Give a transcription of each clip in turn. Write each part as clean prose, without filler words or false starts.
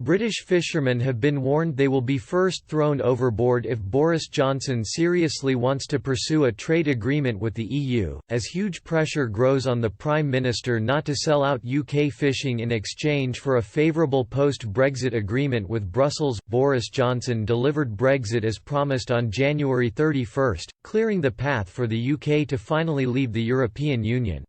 British fishermen have been warned they will be first thrown overboard if Boris Johnson seriously wants to pursue a trade agreement with the EU, as huge pressure grows on the Prime Minister not to sell out UK fishing in exchange for a favourable post-Brexit agreement with Brussels. Boris Johnson delivered Brexit as promised on January 31, clearing the path for the UK to finally leave the European Union.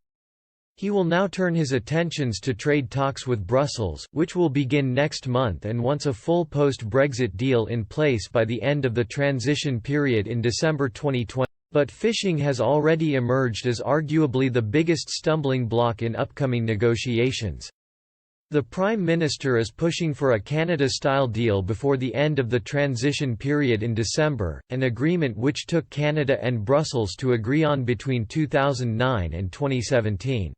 He will now turn his attentions to trade talks with Brussels, which will begin next month and wants a full post-Brexit deal in place by the end of the transition period in December 2020. But fishing has already emerged as arguably the biggest stumbling block in upcoming negotiations. The Prime Minister is pushing for a Canada-style deal before the end of the transition period in December, an agreement which took Canada and Brussels to agree on between 2009 and 2017.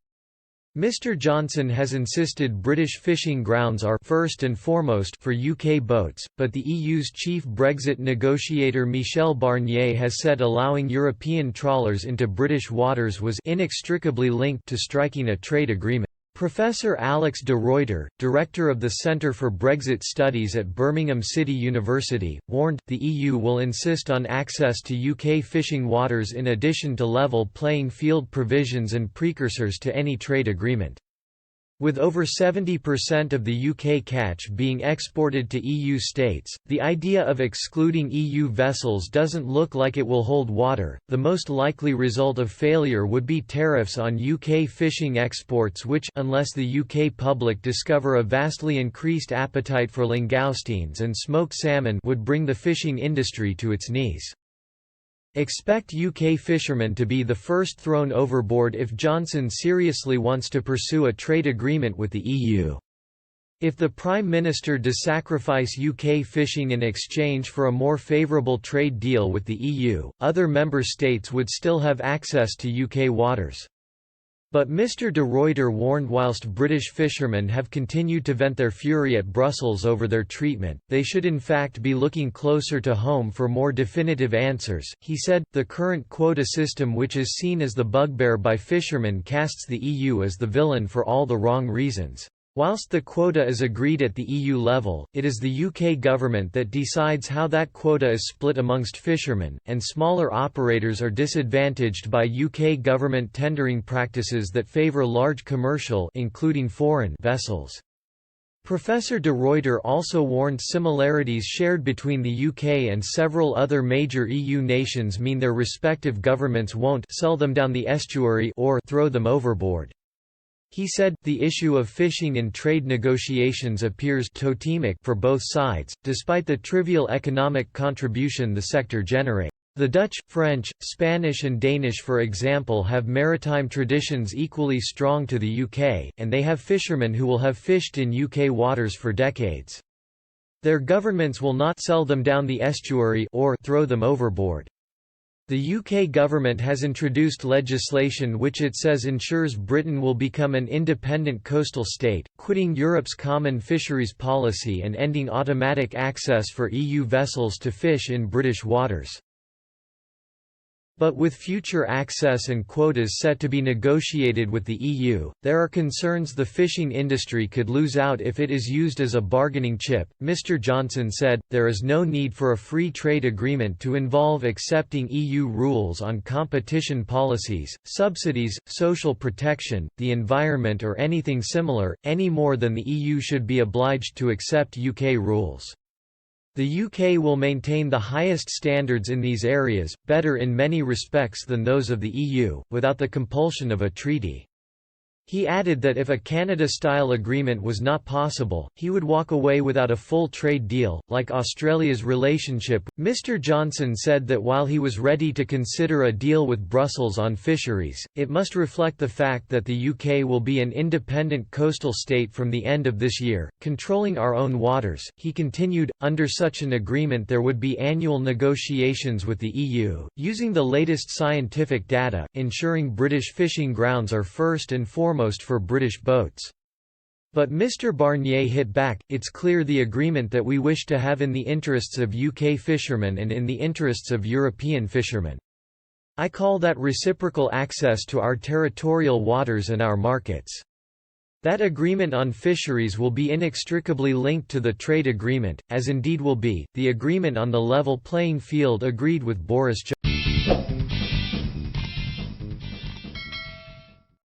Mr Johnson has insisted British fishing grounds are first and foremost for UK boats, but the EU's chief Brexit negotiator Michel Barnier has said allowing European trawlers into British waters was inextricably linked to striking a trade agreement. Professor Alex de Ruyter, director of the Centre for Brexit Studies at Birmingham City University, warned, the EU will insist on access to UK fishing waters in addition to level playing field provisions and precursors to any trade agreement. With over 70% of the UK catch being exported to EU states, the idea of excluding EU vessels doesn't look like it will hold water. The most likely result of failure would be tariffs on UK fishing exports, which, unless the UK public discover a vastly increased appetite for langoustines and smoked salmon, would bring the fishing industry to its knees. Expect UK fishermen to be the first thrown overboard if Johnson seriously wants to pursue a trade agreement with the EU. If the Prime Minister does sacrifice UK fishing in exchange for a more favourable trade deal with the EU, other member states would still have access to UK waters. But Mr de Ruyter warned whilst British fishermen have continued to vent their fury at Brussels over their treatment, they should in fact be looking closer to home for more definitive answers. He said, the current quota system, which is seen as the bugbear by fishermen, casts the EU as the villain for all the wrong reasons. Whilst the quota is agreed at the EU level, it is the UK government that decides how that quota is split amongst fishermen, and smaller operators are disadvantaged by UK government tendering practices that favour large commercial, including foreign, vessels. Professor de Ruyter also warned similarities shared between the UK and several other major EU nations mean their respective governments won't sell them down the estuary or throw them overboard. He said, the issue of fishing in trade negotiations appears totemic for both sides, despite the trivial economic contribution the sector generates. The Dutch, French, Spanish and Danish, for example, have maritime traditions equally strong to the UK, and they have fishermen who will have fished in UK waters for decades. Their governments will not sell them down the estuary or throw them overboard. The UK government has introduced legislation which it says ensures Britain will become an independent coastal state, quitting Europe's common fisheries policy and ending automatic access for EU vessels to fish in British waters. But with future access and quotas set to be negotiated with the EU, there are concerns the fishing industry could lose out if it is used as a bargaining chip. Mr Johnson said, there is no need for a free trade agreement to involve accepting EU rules on competition policies, subsidies, social protection, the environment or anything similar, any more than the EU should be obliged to accept UK rules. The UK will maintain the highest standards in these areas, better in many respects than those of the EU, without the compulsion of a treaty. He added that if a Canada-style agreement was not possible, he would walk away without a full trade deal, like Australia's relationship. Mr Johnson said that while he was ready to consider a deal with Brussels on fisheries, it must reflect the fact that the UK will be an independent coastal state from the end of this year, controlling our own waters. He continued, under such an agreement there would be annual negotiations with the EU, using the latest scientific data, ensuring British fishing grounds are first and foremost for British boats. But Mr Barnier hit back, it's clear the agreement that we wish to have in the interests of UK fishermen and in the interests of European fishermen. I call that reciprocal access to our territorial waters and our markets. That agreement on fisheries will be inextricably linked to the trade agreement, as indeed will be the agreement on the level playing field agreed with Boris Johnson.